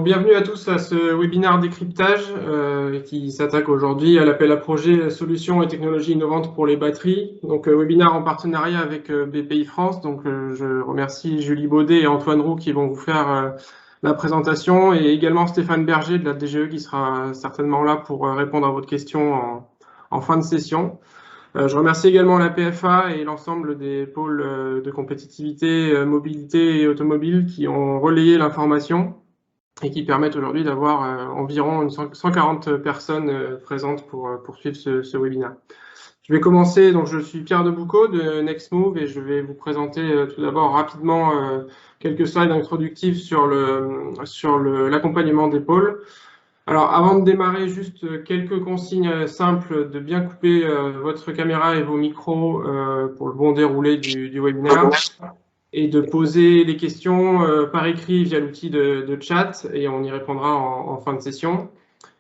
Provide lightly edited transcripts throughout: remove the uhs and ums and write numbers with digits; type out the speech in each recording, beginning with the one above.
Donc, bienvenue à tous à ce webinaire décryptage qui s'attaque aujourd'hui à l'appel à projet solutions et technologies innovantes pour les batteries. Donc, webinaire en partenariat avec BPI France. Donc, je remercie Julie Baudet et Antoine Roux qui vont vous faire la présentation et également Stéphane Berger de la DGE qui sera certainement là pour répondre à votre question en fin de session. Je remercie également la PFA et l'ensemble des pôles de compétitivité, mobilité et automobile qui ont relayé l'information et qui permettent aujourd'hui d'avoir environ 140 personnes présentes pour suivre ce webinaire. Je vais commencer, donc je suis Pierre Deboucot de Nextmove et je vais vous présenter tout d'abord rapidement quelques slides introductifs sur l'accompagnement des pôles. Alors avant de démarrer, juste quelques consignes simples de bien couper votre caméra et vos micros pour le bon déroulé du webinaire et de poser les questions par écrit via l'outil de chat et on y répondra en fin de session.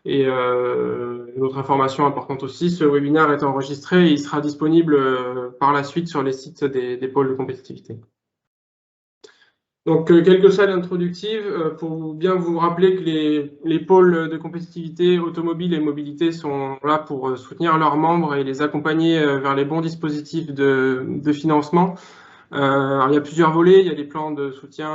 Et une autre information importante aussi, ce webinaire est enregistré et il sera disponible par la suite sur les sites des pôles de compétitivité. Donc quelques slides introductives pour bien vous rappeler que les pôles de compétitivité automobile et mobilité sont là pour soutenir leurs membres et les accompagner vers les bons dispositifs de financement. Alors, il y a plusieurs volets, il y a des plans de soutien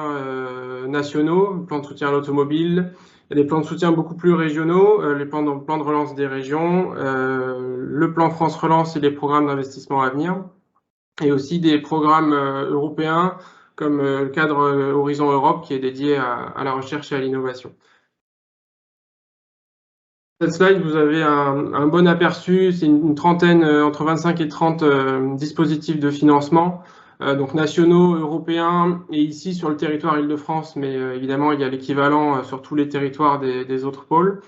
nationaux, plans de soutien à l'automobile, il y a des plans de soutien beaucoup plus régionaux, les plans de relance des régions, le plan France Relance et les programmes d'investissement à venir, et aussi des programmes européens comme le cadre Horizon Europe qui est dédié à la recherche et à l'innovation. Cette slide, vous avez un bon aperçu, c'est une trentaine, entre 25 et 30 dispositifs de financement, donc nationaux, européens, et ici sur le territoire Île-de-France, mais évidemment il y a l'équivalent sur tous les territoires des autres pôles.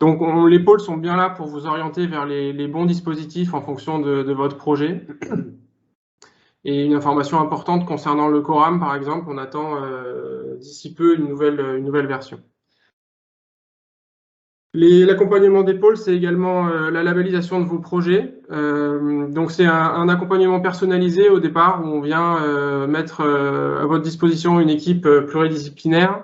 Donc les pôles sont bien là pour vous orienter vers les bons dispositifs en fonction de votre projet. Et une information importante concernant le Coram, par exemple, on attend d'ici peu une nouvelle version. L'accompagnement des pôles, c'est également la labellisation de vos projets. Donc c'est un accompagnement personnalisé au départ où on vient mettre à votre disposition une équipe pluridisciplinaire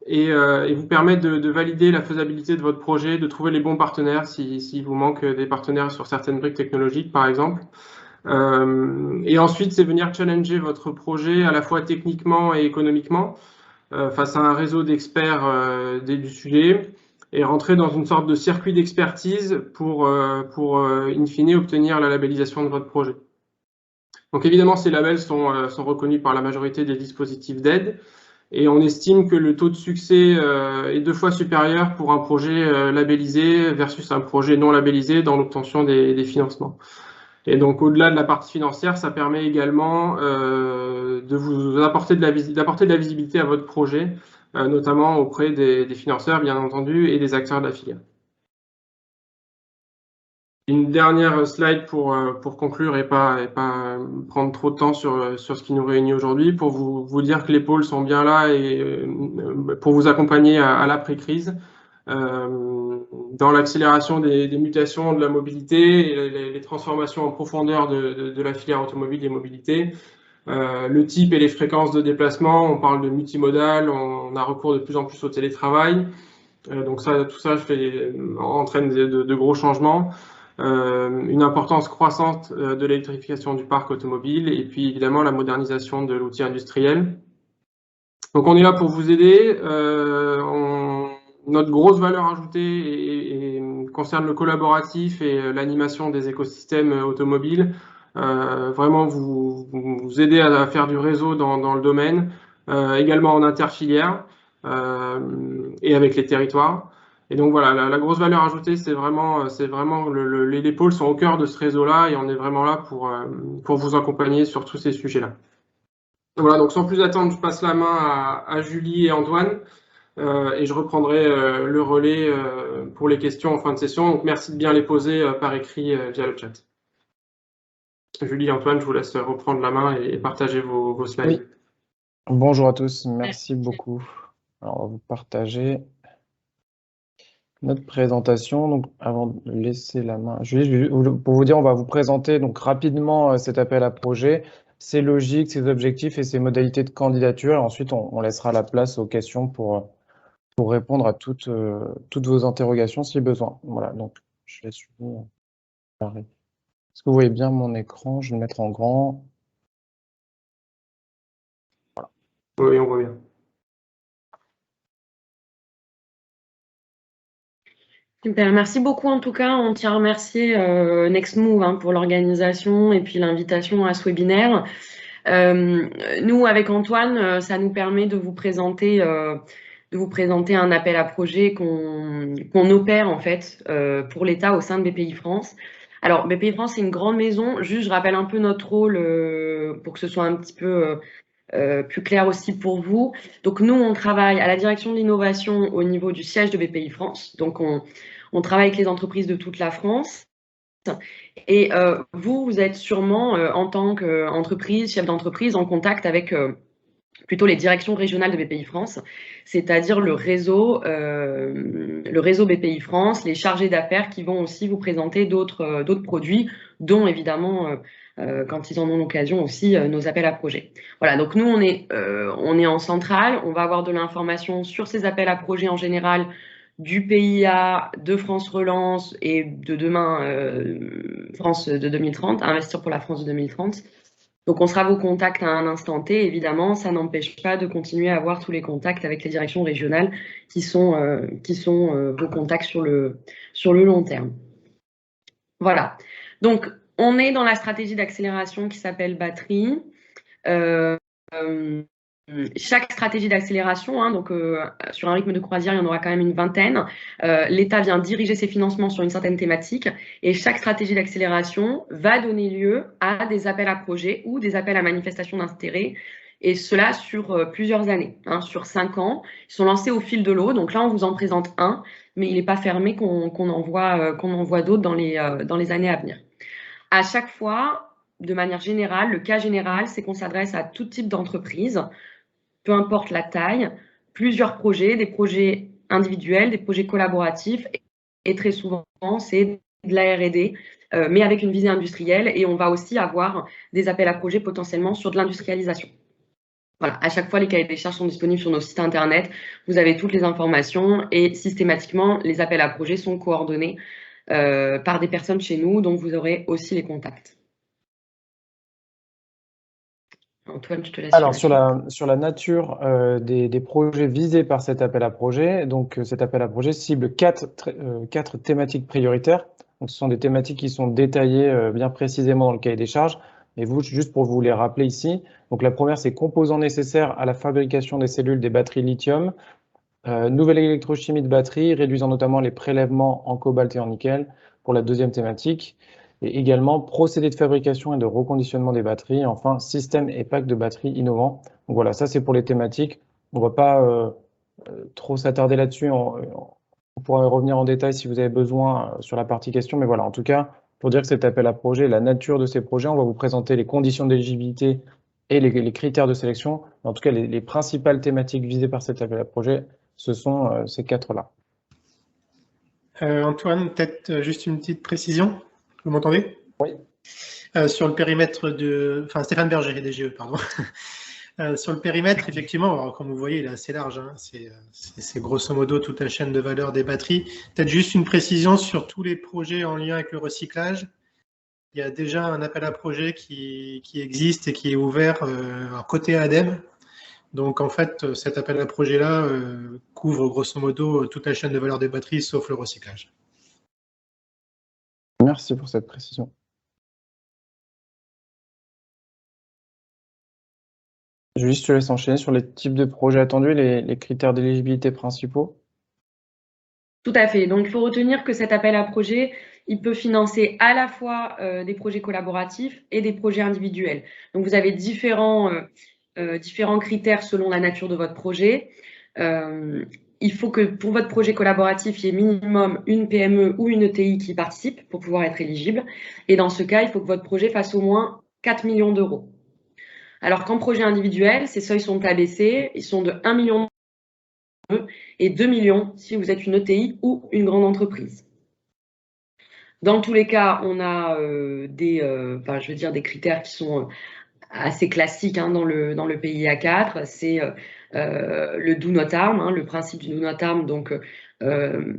et vous permettre de valider la faisabilité de votre projet, de trouver les bons partenaires s'il vous manque des partenaires sur certaines briques technologiques, par exemple. Et ensuite, c'est venir challenger votre projet à la fois techniquement et économiquement face à un réseau d'experts du sujet et rentrer dans une sorte de circuit d'expertise pour in fine, obtenir la labellisation de votre projet. Donc évidemment, ces labels sont reconnus par la majorité des dispositifs d'aide et on estime que le taux de succès est 2 fois supérieur pour un projet labellisé versus un projet non labellisé dans l'obtention des financements. Et donc, au-delà de la partie financière, ça permet également de vous apporter de la visibilité à votre projet, notamment auprès des financeurs, bien entendu, et des acteurs de la filière. Une dernière slide pour conclure et pas prendre trop de temps sur ce qui nous réunit aujourd'hui, pour vous dire que les pôles sont bien là et pour vous accompagner à l'après-crise. Dans l'accélération des mutations de la mobilité et les transformations en profondeur de la filière automobile et mobilité. Le type et les fréquences de déplacement, on parle de multimodal, on a recours de plus en plus au télétravail. Donc tout ça entraîne de gros changements. Une importance croissante de l'électrification du parc automobile et puis évidemment la modernisation de l'outil industriel. Donc on est là pour vous aider. Notre grosse valeur ajoutée concerne le collaboratif et l'animation des écosystèmes automobiles. Vraiment vous aider à faire du réseau dans le domaine, également en interfilière et avec les territoires. Et donc voilà, la grosse valeur ajoutée, c'est vraiment les pôles sont au cœur de ce réseau-là et on est vraiment là pour vous accompagner sur tous ces sujets-là. Voilà, donc sans plus attendre, je passe la main à Julie et Antoine. Et je reprendrai le relais pour les questions en fin de session. Donc merci de bien les poser par écrit via le chat. Julie et Antoine, je vous laisse reprendre la main et partager vos slides. Oui. Bonjour à tous, merci beaucoup. Alors, on va vous partager notre présentation. Donc, avant de laisser la main, Julie, pour vous dire, on va vous présenter donc rapidement cet appel à projet. ses logiques, ses objectifs et ses modalités de candidature. Et ensuite, on laissera la place aux questions pour répondre à toutes vos interrogations si besoin. Voilà, donc je laisse parler. Est-ce que vous voyez bien mon écran? Je vais le mettre en grand. Voilà. Oui, on voit bien. Super, merci beaucoup en tout cas. On tient à remercier Nextmove pour l'organisation et puis l'invitation à ce webinaire. Nous, avec Antoine, ça nous permet de vous présenter un appel à projet qu'on opère en fait pour l'État au sein de BPI France. Alors, BPI France, c'est une grande maison. Juste, je rappelle un peu notre rôle pour que ce soit un petit peu plus clair aussi pour vous. Donc, nous, on travaille à la direction de l'innovation au niveau du siège de BPI France. Donc, on travaille avec les entreprises de toute la France. Et vous êtes sûrement, en tant qu'entreprise, chef d'entreprise, en contact avec plutôt les directions régionales de BPI France, c'est-à-dire le réseau BPI France, les chargés d'affaires qui vont aussi vous présenter d'autres produits, dont évidemment, quand ils en ont l'occasion aussi, nos appels à projets. Voilà, donc nous, on est en centrale, on va avoir de l'information sur ces appels à projets en général, du PIA, de France Relance et de demain, France de 2030, Investir pour la France de 2030. Donc, on sera vos contacts à un instant T. Évidemment, ça n'empêche pas de continuer à avoir tous les contacts avec les directions régionales qui sont vos contacts sur le long terme. Voilà. Donc, on est dans la stratégie d'accélération qui s'appelle Batterie. Chaque stratégie d'accélération, donc sur un rythme de croisière, il y en aura quand même une vingtaine. L'État vient diriger ses financements sur une certaine thématique et chaque stratégie d'accélération va donner lieu à des appels à projets ou des appels à manifestation d'intérêt, et cela sur plusieurs années, sur 5 ans. Ils sont lancés au fil de l'eau, donc là on vous en présente un, mais il n'est pas fermé qu'on envoie d'autres dans les années à venir. À chaque fois, de manière générale, le cas général, c'est qu'on s'adresse à tout type d'entreprise, peu importe la taille, plusieurs projets, des projets individuels, des projets collaboratifs, et très souvent, c'est de la R&D, mais avec une visée industrielle, et on va aussi avoir des appels à projets potentiellement sur de l'industrialisation. Voilà, à chaque fois, les cahiers des charges sont disponibles sur nos sites internet, vous avez toutes les informations, et systématiquement, les appels à projets sont coordonnés par des personnes chez nous, donc vous aurez aussi les contacts. Antoine, je te laisse. Alors, sur la nature des projets visés par cet appel à projet, donc cet appel à projet cible quatre thématiques prioritaires. Donc, ce sont des thématiques qui sont détaillées bien précisément dans le cahier des charges. Et vous, juste pour vous les rappeler ici, donc la première, c'est composants nécessaires à la fabrication des cellules des batteries lithium, nouvelle électrochimie de batterie, réduisant notamment les prélèvements en cobalt et en nickel pour la deuxième thématique. Et également procédés de fabrication et de reconditionnement des batteries. Et enfin, système et pack de batteries innovants. Donc voilà, ça c'est pour les thématiques. On ne va pas trop s'attarder là-dessus. On pourra revenir en détail si vous avez besoin sur la partie questions. Mais voilà, en tout cas, pour dire que cet appel à projet, la nature de ces projets, on va vous présenter les conditions d'éligibilité et les critères de sélection. En tout cas, les principales thématiques visées par cet appel à projet, ce sont ces quatre-là. Antoine, peut-être juste une petite précision. Vous m'entendez? Oui. Sur le périmètre de... Enfin, Stéphane Berger, DGE, pardon. Sur le périmètre, effectivement, alors, comme vous voyez, il est assez large. C'est grosso modo toute la chaîne de valeur des batteries. Peut-être juste une précision sur tous les projets en lien avec le recyclage. Il y a déjà un appel à projet qui existe et qui est ouvert côté ADEME. Donc, en fait, cet appel à projet-là couvre grosso modo toute la chaîne de valeur des batteries, sauf le recyclage. Merci pour cette précision. Julie, je te laisse enchaîner sur les types de projets attendus et les critères d'éligibilité principaux. Tout à fait. Donc, il faut retenir que cet appel à projet, il peut financer à la fois des projets collaboratifs et des projets individuels. Donc, vous avez différents critères selon la nature de votre projet. Il faut que pour votre projet collaboratif, il y ait minimum une PME ou une ETI qui participe pour pouvoir être éligible. Et dans ce cas, il faut que votre projet fasse au moins 4 millions d'euros. Alors qu'en projet individuel, ces seuils sont abaissés. Ils sont de 1 million d'euros et 2 millions si vous êtes une ETI ou une grande entreprise. Dans tous les cas, on a des critères qui sont assez classique hein, dans le PIA 4, c'est le do not harm, hein, le principe du do not harm. Donc, je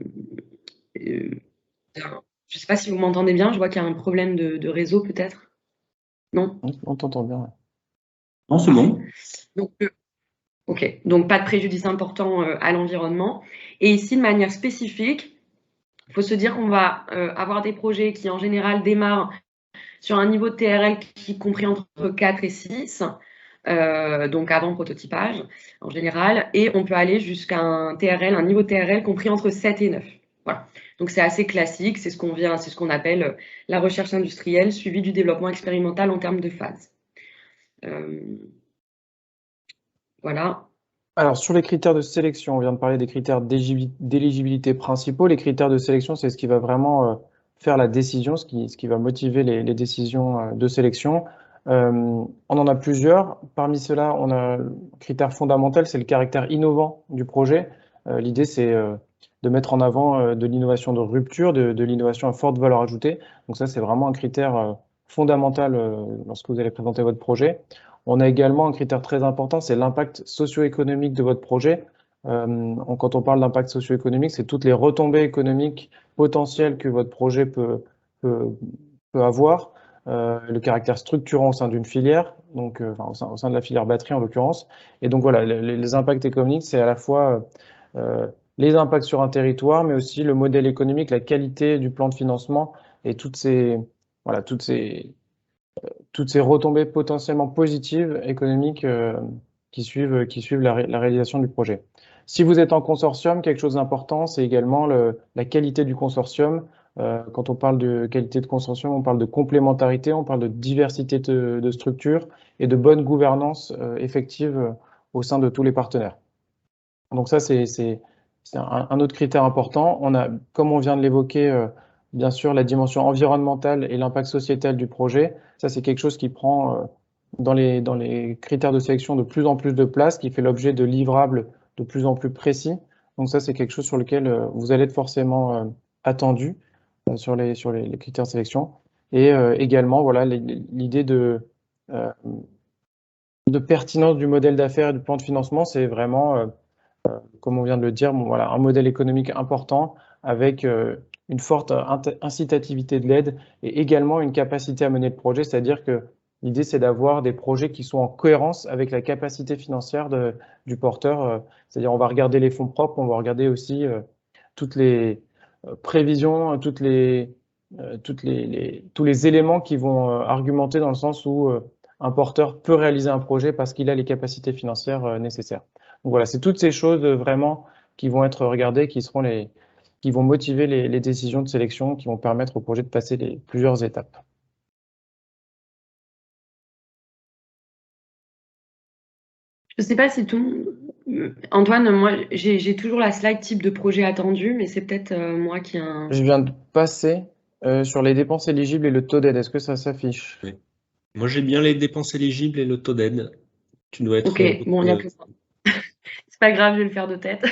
ne sais pas si vous m'entendez bien, je vois qu'il y a un problème de réseau peut-être. Non? On t'entend bien. Ouais. Non, c'est bon. Donc, ok, donc pas de préjudice important à l'environnement. Et ici, de manière spécifique, il faut se dire qu'on va avoir des projets qui en général démarrent sur un niveau de TRL qui est compris entre 4 et 6, donc avant prototypage en général, et on peut aller jusqu'à un niveau de TRL compris entre 7 et 9. Voilà. Donc c'est assez classique, c'est ce qu'on appelle la recherche industrielle suivie du développement expérimental en termes de phase. Voilà. Alors, sur les critères de sélection, on vient de parler des critères d'éligibilité principaux. Les critères de sélection, c'est ce qui va vraiment faire la décision, ce qui va motiver les décisions de sélection. On en a plusieurs. Parmi ceux-là, on a le critère fondamental, c'est le caractère innovant du projet. L'idée, c'est de mettre en avant de l'innovation de rupture, de l'innovation à forte valeur ajoutée. Donc ça, c'est vraiment un critère fondamental lorsque vous allez présenter votre projet. On a également un critère très important, c'est l'impact socio-économique de votre projet. Quand on parle d'impact socio-économique, c'est toutes les retombées économiques potentielles que votre projet peut avoir, le caractère structurant au sein d'une filière, donc au sein de la filière batterie en l'occurrence. Et donc voilà, les impacts économiques, c'est à la fois les impacts sur un territoire, mais aussi le modèle économique, la qualité du plan de financement et toutes ces retombées potentiellement positives économiques qui suivent la réalisation du projet. Si vous êtes en consortium, quelque chose d'important, c'est également la qualité du consortium. Quand on parle de qualité de consortium, on parle de complémentarité, on parle de diversité de structures et de bonne gouvernance effective au sein de tous les partenaires. Donc ça, c'est un autre critère important. On a, comme on vient de l'évoquer, bien sûr, la dimension environnementale et l'impact sociétal du projet. Ça, c'est quelque chose qui prend dans les critères de sélection de plus en plus de place, qui fait l'objet de livrables de plus en plus précis. Donc ça, c'est quelque chose sur lequel vous allez être forcément attendu sur les critères de sélection. Et également, voilà, l'idée de pertinence du modèle d'affaires et du plan de financement, c'est vraiment comme on vient de le dire, bon, voilà, un modèle économique important avec une forte incitativité de l'aide et également une capacité à mener le projet, c'est-à-dire que l'idée, c'est d'avoir des projets qui sont en cohérence avec la capacité financière du porteur. C'est-à-dire, on va regarder les fonds propres, on va regarder aussi toutes les prévisions, tous les éléments qui vont argumenter dans le sens où un porteur peut réaliser un projet parce qu'il a les capacités financières nécessaires. Donc voilà, c'est toutes ces choses vraiment qui vont être regardées, qui vont motiver les décisions de sélection, qui vont permettre au projet de passer plusieurs étapes. Je ne sais pas si Antoine, moi, j'ai toujours la slide type de projet attendu, mais c'est peut-être moi qui ai un... Je viens de passer sur les dépenses éligibles et le taux d'aide. Est-ce que ça s'affiche? Oui. Moi, j'ai bien les dépenses éligibles et le taux d'aide. Tu dois être... Ok, bon, il n'y a que ça. C'est pas grave, je vais le faire de tête.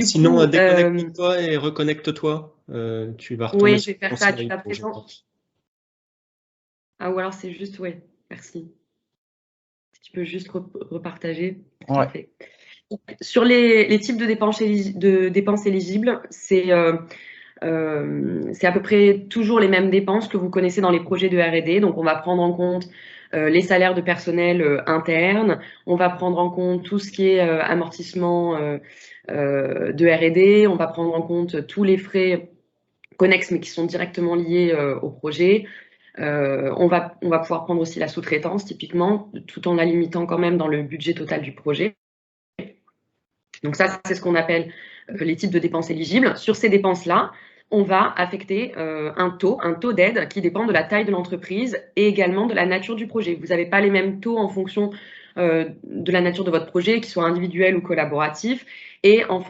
Sinon, déconnecte-toi et reconnecte-toi. Tu vas retourner oui, je vais faire ça. Tu vas présenter. Ah, ou alors c'est juste, ouais, merci. Si tu peux juste repartager. Ouais. Parfait. Sur les types de dépenses éligibles, c'est à peu près toujours les mêmes dépenses que vous connaissez dans les projets de R&D. Donc, on va prendre en compte les salaires de personnel interne, on va prendre en compte tout ce qui est amortissement de R&D, on va prendre en compte tous les frais connexes mais qui sont directement liés au projet. On va pouvoir prendre aussi la sous-traitance typiquement, tout en la limitant quand même dans le budget total du projet. Donc ça, c'est ce qu'on appelle les types de dépenses éligibles. Sur ces dépenses-là, on va affecter un taux d'aide qui dépend de la taille de l'entreprise et également de la nature du projet. Vous n'avez pas les mêmes taux en fonction de la nature de votre projet, qu'il soit individuel ou collaboratif, et en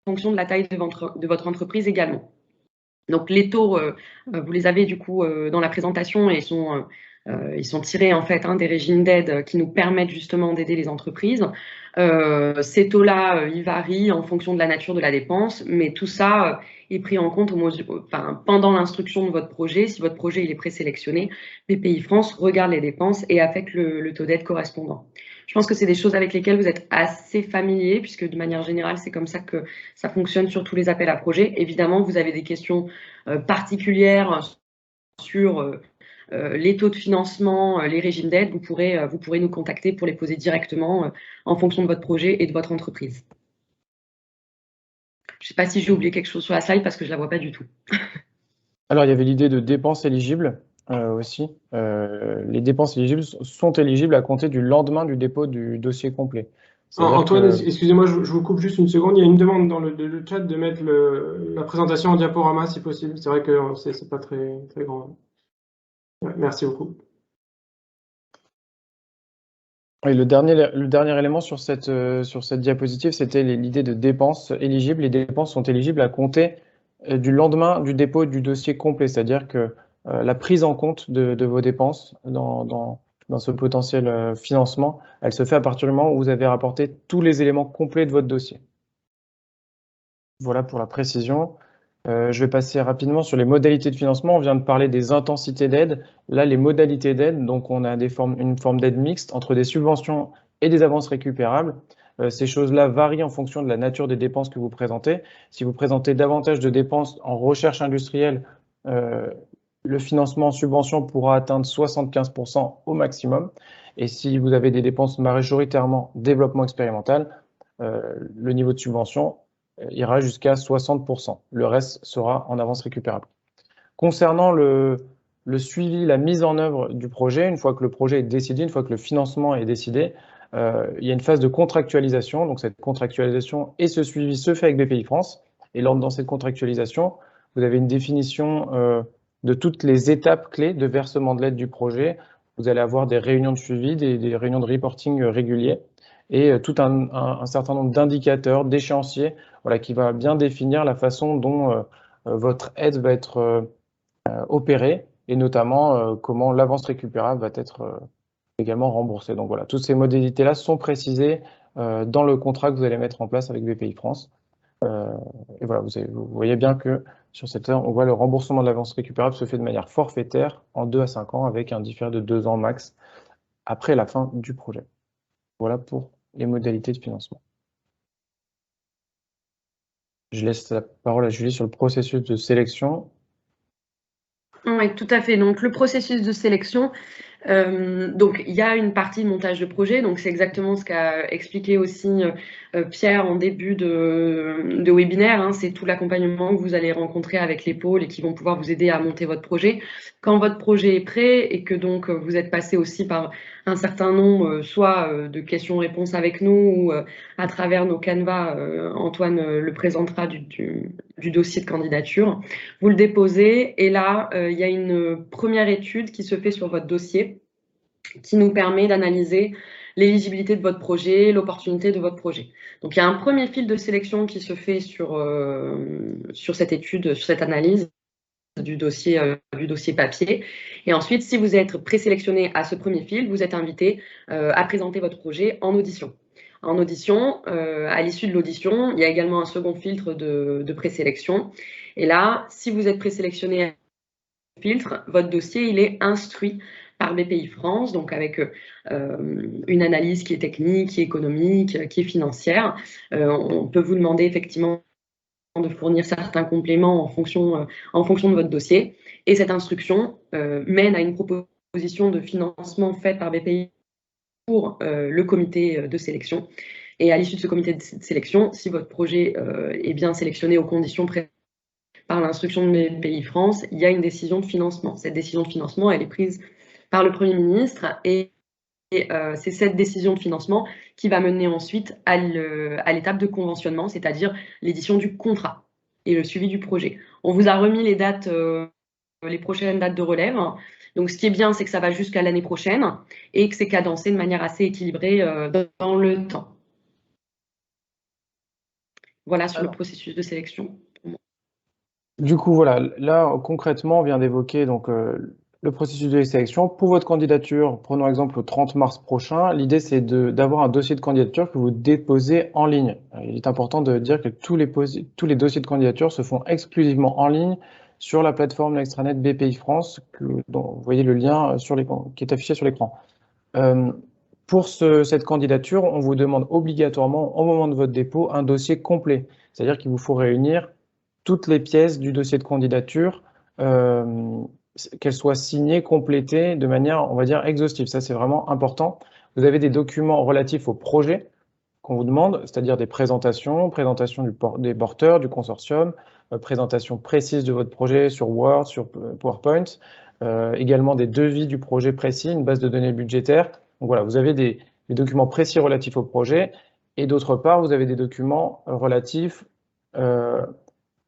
fonction de la taille de votre entreprise également. Donc les taux, vous les avez du coup dans la présentation et sont ils sont tirés en fait des régimes d'aide qui nous permettent justement d'aider les entreprises. Ces taux-là, ils varient en fonction de la nature de la dépense, mais tout ça est pris en compte pendant l'instruction de votre projet. Si votre projet il est présélectionné, BPI France regarde les dépenses et affecte le taux d'aide correspondant. Je pense que c'est des choses avec lesquelles vous êtes assez familier, puisque de manière générale, c'est comme ça que ça fonctionne sur tous les appels à projets. Évidemment, vous avez des questions particulières sur les taux de financement, les régimes d'aide, vous pourrez nous contacter pour les poser directement en fonction de votre projet et de votre entreprise. Je ne sais pas si j'ai oublié quelque chose sur la slide parce que je ne la vois pas du tout. Alors, il y avait l'idée de dépenses éligibles aussi. Les dépenses éligibles sont éligibles à compter du lendemain du dépôt du dossier complet. Antoine, excusez-moi, je vous coupe juste une seconde. Il y a une demande dans le chat de mettre la présentation en diaporama si possible. C'est vrai que c'est pas très grand. Ouais, merci beaucoup. Et le dernier élément sur cette diapositive, c'était l'idée de dépenses éligibles. Les dépenses sont éligibles à compter du lendemain du dépôt du dossier complet, c'est-à-dire que la prise en compte de vos dépenses dans ce potentiel financement, elle se fait à partir du moment où vous avez rapporté tous les éléments complets de votre dossier. Voilà pour la précision. Je vais passer rapidement sur les modalités de financement. On vient de parler des intensités d'aide. Là, les modalités d'aide, donc on a une forme d'aide mixte entre des subventions et des avances récupérables. Ces choses-là varient en fonction de la nature des dépenses que vous présentez. Si vous présentez davantage de dépenses en recherche industrielle, le financement en subvention pourra atteindre 75% au maximum. Et si vous avez des dépenses majoritairement développement expérimental, le niveau de subvention ira jusqu'à 60%. Le reste sera en avance récupérable. Concernant le suivi, la mise en œuvre du projet, une fois que le projet est décidé, une fois que le financement est décidé, il y a une phase de contractualisation. Donc cette contractualisation et ce suivi se fait avec BPI France. Et dans cette contractualisation, vous avez une définition de toutes les étapes clés de versement de l'aide du projet. Vous allez avoir des réunions de suivi, des réunions de reporting réguliers et tout un certain nombre d'indicateurs, d'échéanciers, voilà, qui va bien définir la façon dont votre aide va être opérée et notamment comment l'avance récupérable va être également remboursée. Donc voilà, toutes ces modalités-là sont précisées dans le contrat que vous allez mettre en place avec BPI France. Et voilà, vous voyez bien que sur cette heure, on voit le remboursement de l'avance récupérable se fait de manière forfaitaire en 2 à 5 ans avec un différé de 2 ans max après la fin du projet. Voilà pour les modalités de financement. Je laisse la parole à Julie sur le processus de sélection. Oui, tout à fait. Donc, le processus de sélection, donc il y a une partie de montage de projet. Donc, c'est exactement ce qu'a expliqué aussi Pierre en début de webinaire. C'est tout l'accompagnement que vous allez rencontrer avec les pôles et qui vont pouvoir vous aider à monter votre projet. Quand votre projet est prêt et que donc vous êtes passé aussi par un certain nombre, soit de questions-réponses avec nous ou à travers nos canevas, Antoine le présentera du dossier de candidature. Vous le déposez et là, il y a une première étude qui se fait sur votre dossier qui nous permet d'analyser l'éligibilité de votre projet, l'opportunité de votre projet. Donc, il y a un premier fil de sélection qui se fait sur cette étude, sur cette analyse du dossier papier. Et ensuite, si vous êtes présélectionné à ce premier fil, vous êtes invité à présenter votre projet en audition. En audition, à l'issue de l'audition, il y a également un second filtre de présélection. Et là, si vous êtes présélectionné à ce filtre, votre dossier il est instruit par BPI France, donc avec une analyse qui est technique, qui est économique, qui est financière. On peut vous demander effectivement de fournir certains compléments en fonction de votre dossier. Et cette instruction mène à une proposition de financement faite par BPI pour le comité de sélection. Et à l'issue de ce comité de sélection, si votre projet est bien sélectionné aux conditions prévues par l'instruction de BPI France, il y a une décision de financement. Cette décision de financement, elle est prise par le Premier ministre et c'est cette décision de financement qui va mener ensuite à l'étape de conventionnement, c'est-à-dire l'édition du contrat et le suivi du projet. On vous a remis les dates, les prochaines dates de relève. Donc, ce qui est bien, c'est que ça va jusqu'à l'année prochaine et que c'est cadencé de manière assez équilibrée dans le temps. Voilà sur le processus de sélection. Du coup, voilà, là, concrètement, on vient d'évoquer donc le processus de sélection. Pour votre candidature, prenons exemple le 30 mars prochain, l'idée c'est d'avoir un dossier de candidature que vous déposez en ligne. Il est important de dire que tous les dossiers de candidature se font exclusivement en ligne sur la plateforme l'extranet BPI France, dont vous voyez le lien qui est affiché sur l'écran. Pour cette candidature, on vous demande obligatoirement, au moment de votre dépôt, un dossier complet. C'est-à-dire qu'il vous faut réunir toutes les pièces du dossier de candidature, qu'elles soient signées, complétées de manière, on va dire, exhaustive. Ça, c'est vraiment important. Vous avez des documents relatifs au projet qu'on vous demande, c'est-à-dire des présentations des porteurs, du consortium, présentation précise de votre projet sur Word, sur PowerPoint, également des devis du projet précis, une base de données budgétaire. Donc voilà, vous avez des documents précis relatifs au projet, et d'autre part, vous avez des documents relatifs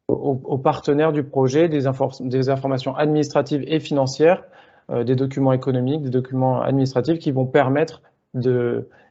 aux partenaires du projet, des informations administratives et financières, des documents économiques, des documents administratifs qui vont permettre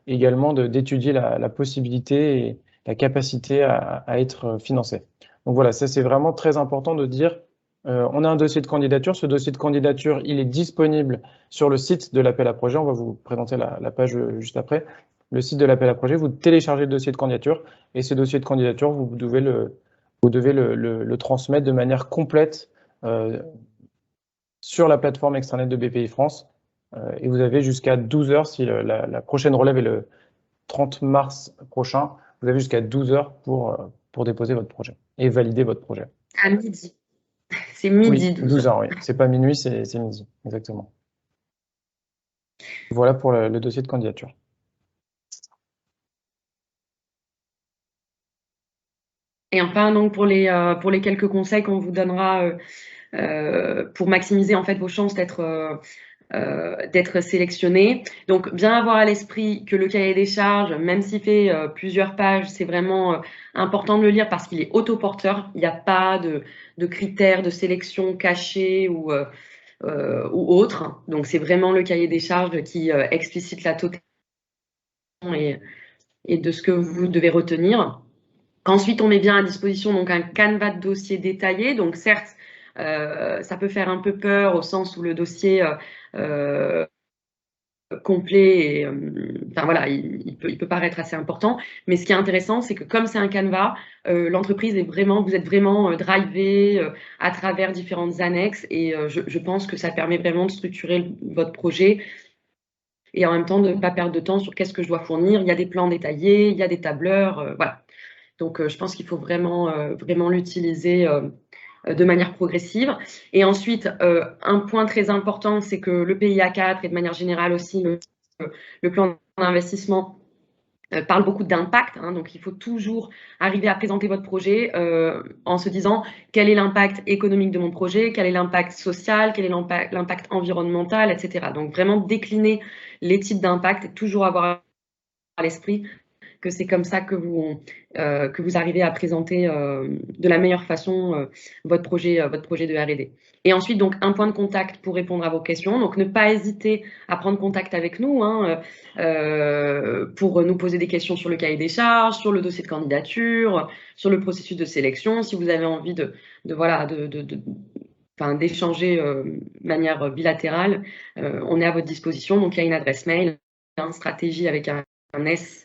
également d'étudier la possibilité et la capacité à être financé. Donc voilà, ça c'est vraiment très important de dire, on a un dossier de candidature, ce dossier de candidature, il est disponible sur le site de l'appel à projet, on va vous présenter la page juste après, le site de l'appel à projet, vous téléchargez le dossier de candidature, et ce dossier de candidature, vous devez le transmettre de manière complète sur la plateforme extranet de BPI France. Et vous avez jusqu'à 12 heures, si la prochaine relève est le 30 mars prochain, vous avez jusqu'à 12 heures pour déposer votre projet et valider votre projet. À midi. C'est midi, oui, 12 heures, oui. C'est pas minuit, c'est midi, exactement. Voilà pour le dossier de candidature. Et enfin, donc pour les quelques conseils qu'on vous donnera pour maximiser en fait vos chances d'être sélectionné. Donc, bien avoir à l'esprit que le cahier des charges, même s'il fait plusieurs pages, c'est vraiment important de le lire parce qu'il est autoporteur. Il n'y a pas de critères de sélection cachés ou autres. Donc, c'est vraiment le cahier des charges qui explicite la totalité et de ce que vous devez retenir. Ensuite, on met bien à disposition donc un canevas de dossier détaillé. Donc, certes, ça peut faire un peu peur au sens où le dossier complet et enfin voilà, il peut paraître assez important, mais ce qui est intéressant, c'est que comme c'est un canevas, l'entreprise vous êtes vraiment drivé à travers différentes annexes et je pense que ça permet vraiment de structurer votre projet et en même temps de ne pas perdre de temps sur qu'est-ce que je dois fournir. Il y a des plans détaillés, il y a des tableurs, voilà. Donc je pense qu'il faut vraiment l'utiliser de manière progressive. Et ensuite, un point très important, c'est que le PIA 4 et de manière générale aussi le plan d'investissement parle beaucoup d'impact. Hein, donc, il faut toujours arriver à présenter votre projet en se disant quel est l'impact économique de mon projet, quel est l'impact social, quel est l'impact environnemental, etc. Donc, vraiment décliner les types d'impact et toujours avoir à l'esprit que c'est comme ça que vous arrivez à présenter de la meilleure façon votre projet de R&D. Et ensuite, donc, un point de contact pour répondre à vos questions. Donc, ne pas hésiter à prendre contact avec nous pour nous poser des questions sur le cahier des charges, sur le dossier de candidature, sur le processus de sélection. Si vous avez envie d'échanger de manière bilatérale, on est à votre disposition. Donc, il y a une adresse mail, stratégie avec un S,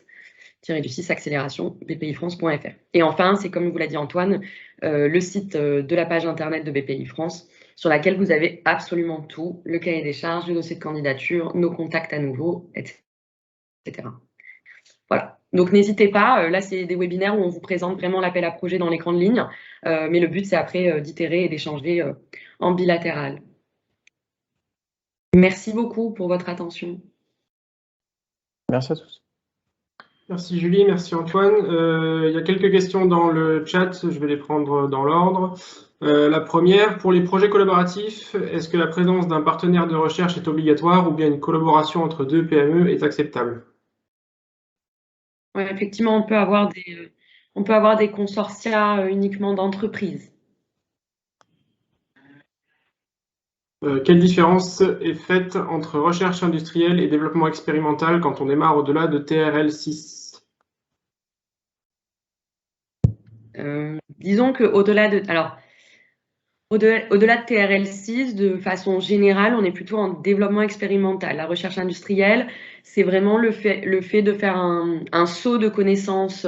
-6 accélération bpifrance.fr. Et enfin, c'est comme vous l'a dit Antoine, le site de la page internet de BPI France sur laquelle vous avez absolument tout, le cahier des charges, le dossier de candidature, nos contacts à nouveau, etc. Voilà. Donc n'hésitez pas, là c'est des webinaires où on vous présente vraiment l'appel à projet dans les grandes lignes, mais le but c'est après d'itérer et d'échanger en bilatéral. Merci beaucoup pour votre attention. Merci à tous. Merci Julie, merci Antoine. Il y a quelques questions dans le chat, je vais les prendre dans l'ordre. La première, pour les projets collaboratifs, est-ce que la présence d'un partenaire de recherche est obligatoire ou bien une collaboration entre deux PME est acceptable? Ouais, effectivement, on peut avoir des consortia uniquement d'entreprises. Quelle différence est faite entre recherche industrielle et développement expérimental quand on démarre au-delà de TRL 6? Disons qu'au-delà de... Alors, Au-delà de TRL6, de façon générale, on est plutôt en développement expérimental. La recherche industrielle, c'est vraiment le fait de faire un saut de connaissances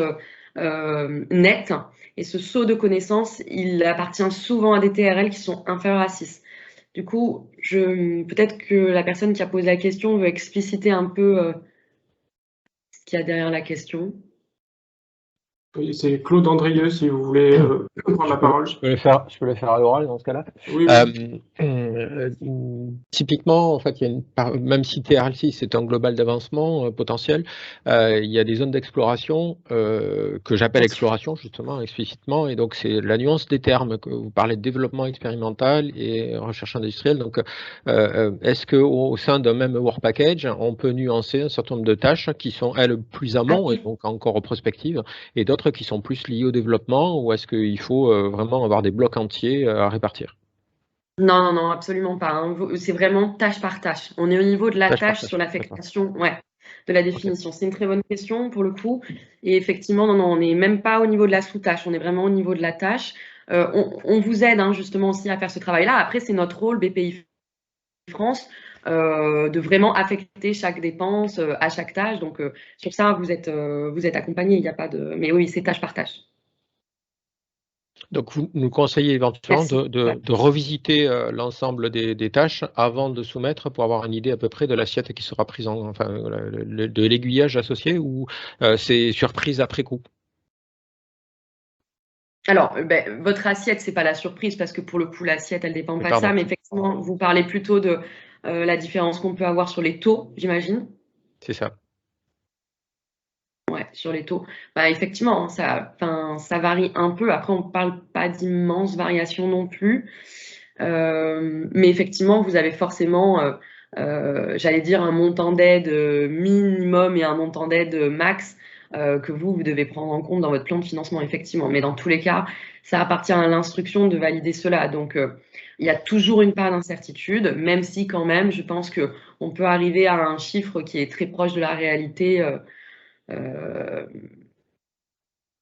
net. Et ce saut de connaissances, il appartient souvent à des TRL qui sont inférieurs à 6. Du coup, peut-être que la personne qui a posé la question veut expliciter un peu ce qu'il y a derrière la question. Oui, c'est Claude Andrieux, si vous voulez prendre la parole. Je peux le faire à l'oral dans ce cas-là. Oui, Typiquement, en fait, il y a même si TRL6 c'est un global d'avancement potentiel, il y a des zones d'exploration que j'appelle exploration justement explicitement, et donc c'est la nuance des termes que vous parlez de développement expérimental et recherche industrielle. Donc, est-ce que au sein d'un même work package, on peut nuancer un certain nombre de tâches qui sont elles plus amont et donc encore prospectives, et d'autres qui sont plus liés au développement, ou est-ce qu'il faut vraiment avoir des blocs entiers à répartir? Non, non, non, absolument pas, hein. C'est vraiment tâche par tâche. On est au niveau de la tâche sur l'affectation, ouais, de la définition. Okay. C'est une très bonne question pour le coup. Et effectivement, non, non, on n'est même pas au niveau de la sous-tâche, on est vraiment au niveau de la tâche. On vous aide hein, justement aussi à faire ce travail-là. Après, c'est notre rôle, BPI France, de vraiment affecter chaque dépense à chaque tâche. Donc, sur ça, vous êtes accompagné. Il n'y a pas de. Mais oui, c'est tâche par tâche. Donc, vous nous conseillez éventuellement de revisiter l'ensemble des tâches avant de soumettre pour avoir une idée à peu près de l'assiette qui sera prise en, enfin, de l'aiguillage associé, ou c'est surprise après coup? Alors, votre assiette, c'est pas la surprise parce que pour le coup, l'assiette, elle dépend pas de ça, mais effectivement, vous parlez plutôt de la différence qu'on peut avoir sur les taux, j'imagine. C'est ça. Ouais, sur les taux. Effectivement, ça varie un peu. Après, on ne parle pas d'immenses variations non plus. Mais effectivement, vous avez forcément, j'allais dire, un montant d'aide minimum et un montant d'aide max que vous devez prendre en compte dans votre plan de financement, effectivement. Mais dans tous les cas, ça appartient à l'instruction de valider cela. Donc, il y a toujours une part d'incertitude, même si quand même, je pense qu'on peut arriver à un chiffre qui est très proche de la réalité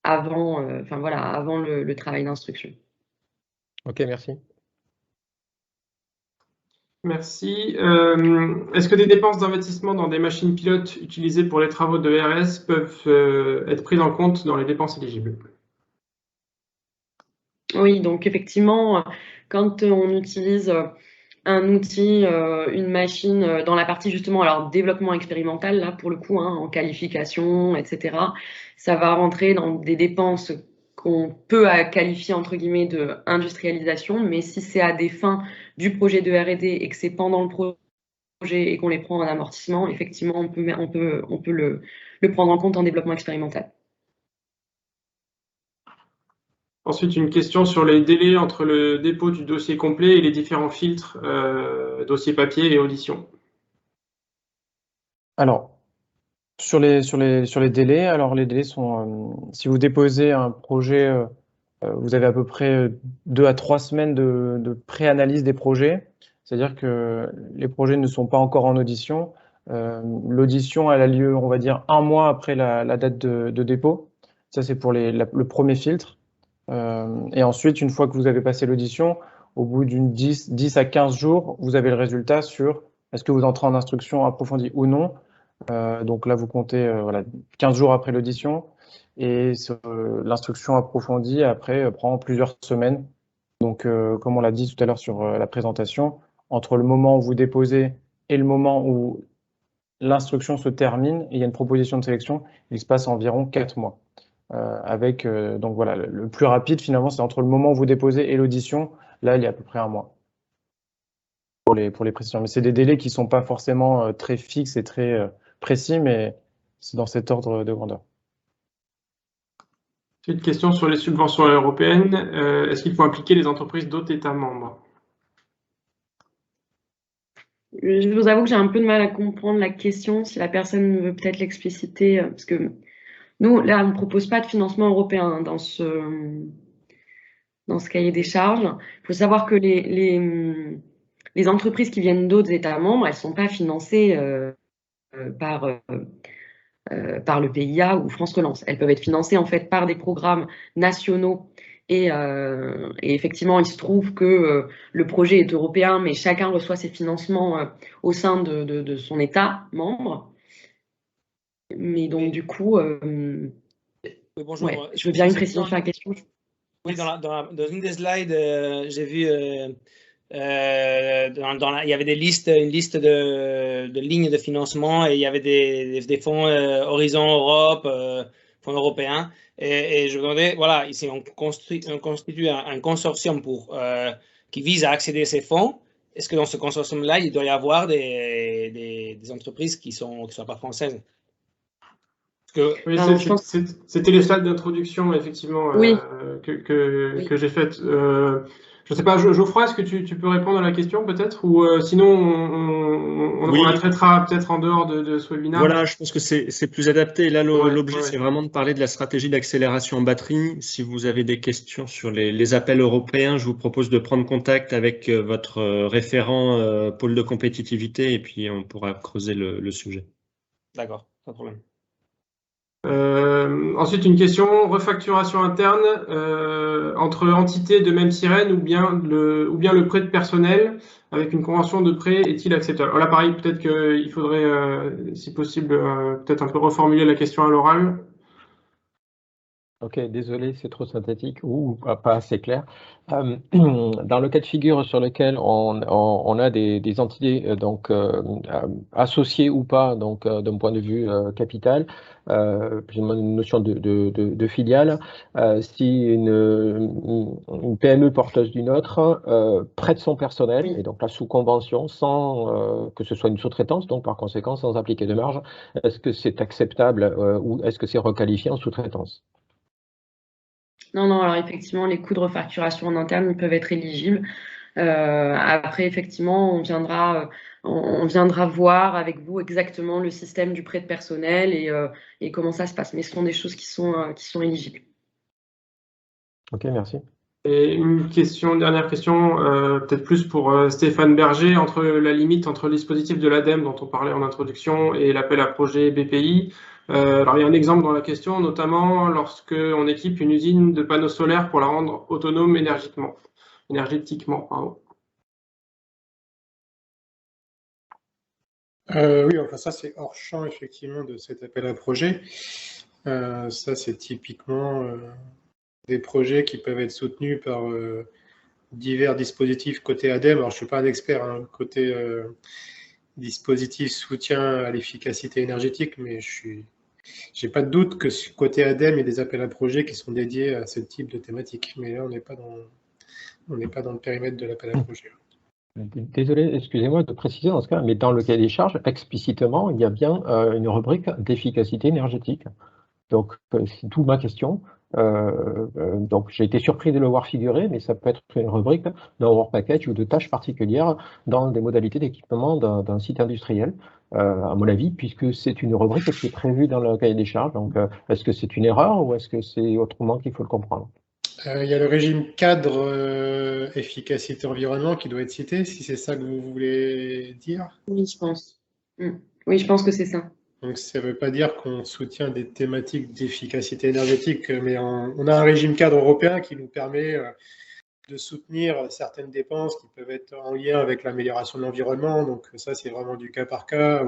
avant le travail d'instruction. Ok, merci. Merci. Est-ce que des dépenses d'investissement dans des machines pilotes utilisées pour les travaux de RS peuvent être prises en compte dans les dépenses éligibles? Oui, donc effectivement, quand on utilise un outil, une machine dans la partie justement, alors développement expérimental, là pour le coup, hein, en qualification, etc., ça va rentrer dans des dépenses qu'on peut qualifier entre guillemets de industrialisation, mais si c'est à des fins du projet de R&D et que c'est pendant le projet et qu'on les prend en amortissement, effectivement, on peut le prendre en compte en développement expérimental. Ensuite, une question sur les délais entre le dépôt du dossier complet et les différents filtres, dossier papier et audition. Alors, sur les délais, alors les délais sont, si vous déposez un projet, vous avez à peu près 2 à 3 semaines de pré-analyse des projets, c'est-à-dire que les projets ne sont pas encore en audition. L'audition, elle a lieu, on va dire, 1 mois après la date de dépôt. Ça, c'est pour le premier filtre. Et ensuite, une fois que vous avez passé l'audition, au bout d'une 10 à 15 jours, vous avez le résultat sur est-ce que vous entrez en instruction approfondie ou non. Donc là, vous comptez 15 jours après l'audition, et l'instruction approfondie, après, prend plusieurs semaines. Donc, comme on l'a dit tout à l'heure sur la présentation, entre le moment où vous déposez et le moment où l'instruction se termine, et il y a une proposition de sélection, il se passe environ 4 mois. Donc voilà, le plus rapide finalement, c'est entre le moment où vous déposez et l'audition. Là, il y a à peu près 1 mois pour les précisions. Mais c'est des délais qui ne sont pas forcément très fixes et très précis, mais c'est dans cet ordre de grandeur. C'est une question sur les subventions européennes. Est-ce qu'il faut impliquer les entreprises d'autres États membres? Je vous avoue que j'ai un peu de mal à comprendre la question, si la personne veut peut-être l'expliciter, parce que nous, là, on ne propose pas de financement européen dans ce cahier des charges. Il faut savoir que les entreprises qui viennent d'autres États membres, elles ne sont pas financées par le PIA ou France Relance. Elles peuvent être financées en fait par des programmes nationaux Et effectivement, il se trouve que le projet est européen, mais chacun reçoit ses financements au sein de son État membre. Mais donc, du coup, Oui, bonjour. ouais, je veux bien une précision sur la question. Oui, dans une des slides, j'ai vu il y avait une liste de lignes de financement et il y avait des fonds Horizon Europe, fonds européens. Et je me demandais, voilà, ici on constitue un consortium qui vise à accéder à ces fonds. Est-ce que dans ce consortium-là, il doit y avoir des entreprises qui ne soient pas françaises? Oui, c'était les slides d'introduction, effectivement, Oui. que j'ai faites. Je ne sais pas, Geoffroy, est-ce que tu peux répondre à la question peut-être? Ou sinon, on la traitera peut-être en dehors de ce webinaire. Voilà, je pense que c'est plus adapté. Là, l'objet, ouais. c'est vraiment de parler de la stratégie d'accélération en batterie. Si vous avez des questions sur les appels européens, je vous propose de prendre contact avec votre référent pôle de compétitivité et puis on pourra creuser le sujet. D'accord, pas de problème. Ensuite, une question, refacturation interne entre entités de même sirène ou bien le prêt de personnel avec une convention de prêt est-il acceptable? Alors là, pareil, peut-être qu'il faudrait, si possible, peut-être un peu reformuler la question à l'oral. Ok, désolé, c'est trop synthétique ou pas assez clair. Dans le cas de figure sur lequel on a des entités associées ou pas, donc d'un point de vue capital, une notion de filiale, si une PME porteuse d'une autre prête son personnel, Oui. et donc là sous convention, sans que ce soit une sous-traitance, donc par conséquent sans appliquer de marge, est-ce que c'est acceptable ou est-ce que c'est requalifié en sous-traitance? Non, alors effectivement, les coûts de refacturation en interne, ils peuvent être éligibles. Après, effectivement, on viendra voir avec vous exactement le système du prêt de personnel et comment ça se passe. Mais ce sont des choses qui sont éligibles. Ok, merci. Et une dernière question, peut-être plus pour Stéphane Berger, entre la limite entre le dispositif de l'ADEME dont on parlait en introduction et l'appel à projet BPI. Alors il y a un exemple dans la question, notamment lorsque on équipe une usine de panneaux solaires pour la rendre autonome énergétiquement. Pardon. Oui, enfin ça c'est hors champ effectivement de cet appel à projet. Ça c'est typiquement des projets qui peuvent être soutenus par divers dispositifs côté ADEME. Alors je ne suis pas un expert côté dispositif soutien à l'efficacité énergétique, mais j'ai pas de doute que côté ADEME, il y a des appels à projets qui sont dédiés à ce type de thématique. Mais là, on n'est pas dans le périmètre de l'appel à projet. Désolé, excusez-moi de préciser dans ce cas, mais dans le cahier des charges, explicitement, il y a bien une rubrique d'efficacité énergétique. Donc, c'est tout ma question. Donc, j'ai été surpris de le voir figurer, mais ça peut être une rubrique d'un work package ou de tâches particulières dans des modalités d'équipement d'un site industriel, à mon avis, puisque c'est une rubrique qui est prévue dans le cahier des charges. Donc, est-ce que c'est une erreur ou est-ce que c'est autrement qu'il faut le comprendre? Il y a le régime cadre efficacité environnement qui doit être cité, si c'est ça que vous voulez dire. Oui, je pense. Oui, je pense que c'est ça. Donc, ça ne veut pas dire qu'on soutient des thématiques d'efficacité énergétique, mais on a un régime cadre européen qui nous permet de soutenir certaines dépenses qui peuvent être en lien avec l'amélioration de l'environnement. Donc, ça, c'est vraiment du cas par cas.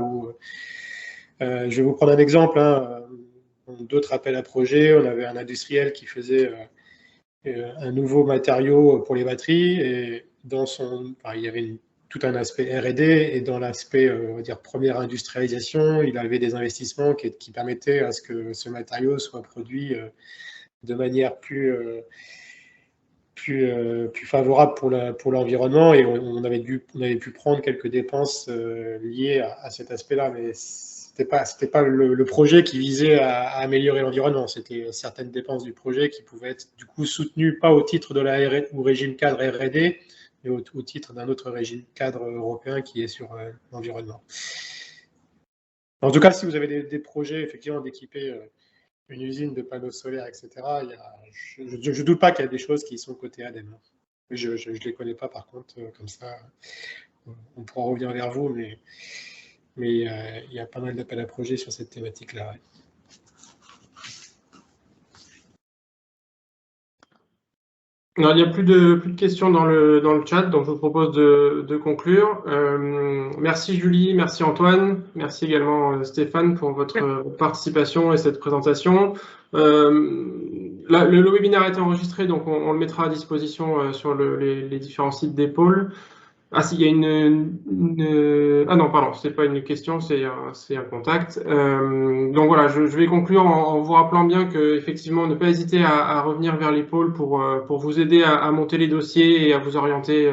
Je vais vous prendre un exemple. D'autres appels à projets, on avait un industriel qui faisait un nouveau matériau pour les batteries et il y avait tout un aspect R&D et dans l'aspect, on va dire, première industrialisation, il avait des investissements qui permettaient à ce que ce matériau soit produit de manière plus favorable pour l'environnement et on avait pu prendre quelques dépenses liées à cet aspect-là, mais c'était pas le projet qui visait à améliorer l'environnement, c'était certaines dépenses du projet qui pouvaient être du coup soutenues pas au titre de la ou régime cadre R&D, mais au titre d'un autre régime cadre européen qui est sur l'environnement. En tout cas, si vous avez des projets effectivement d'équiper une usine de panneaux solaires, etc., je ne doute pas qu'il y a des choses qui sont côté ADEME. Je ne les connais pas par contre, comme ça, on pourra revenir vers vous, mais il y a pas mal d'appels à projets sur cette thématique-là. Ouais. Non, il n'y a plus de questions dans le chat, donc je vous propose de conclure. Merci Julie, merci Antoine, merci également Stéphane pour votre participation et cette présentation. Le webinaire a été enregistré, donc on le mettra à disposition sur les différents sites des pôles. Ah, s'il y a ah non, pardon, c'est pas une question, c'est un contact. Donc voilà, je vais conclure en vous rappelant bien que effectivement, ne pas hésiter à revenir vers les pôles pour vous aider à monter les dossiers et à vous orienter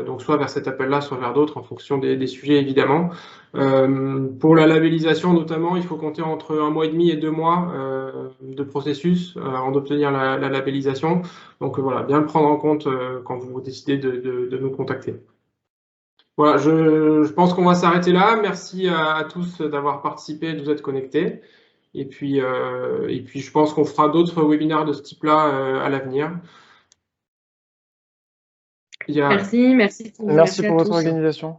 donc soit vers cet appel-là, soit vers d'autres en fonction des sujets évidemment. Pour la labellisation notamment, il faut compter entre 1 mois et demi et 2 mois de processus avant d'obtenir la labellisation. Donc voilà, bien le prendre en compte quand vous décidez de nous contacter. Voilà, je pense qu'on va s'arrêter là. Merci à tous d'avoir participé et de vous être connectés. Et puis je pense qu'on fera d'autres webinaires de ce type-là à l'avenir. Merci pour votre organisation.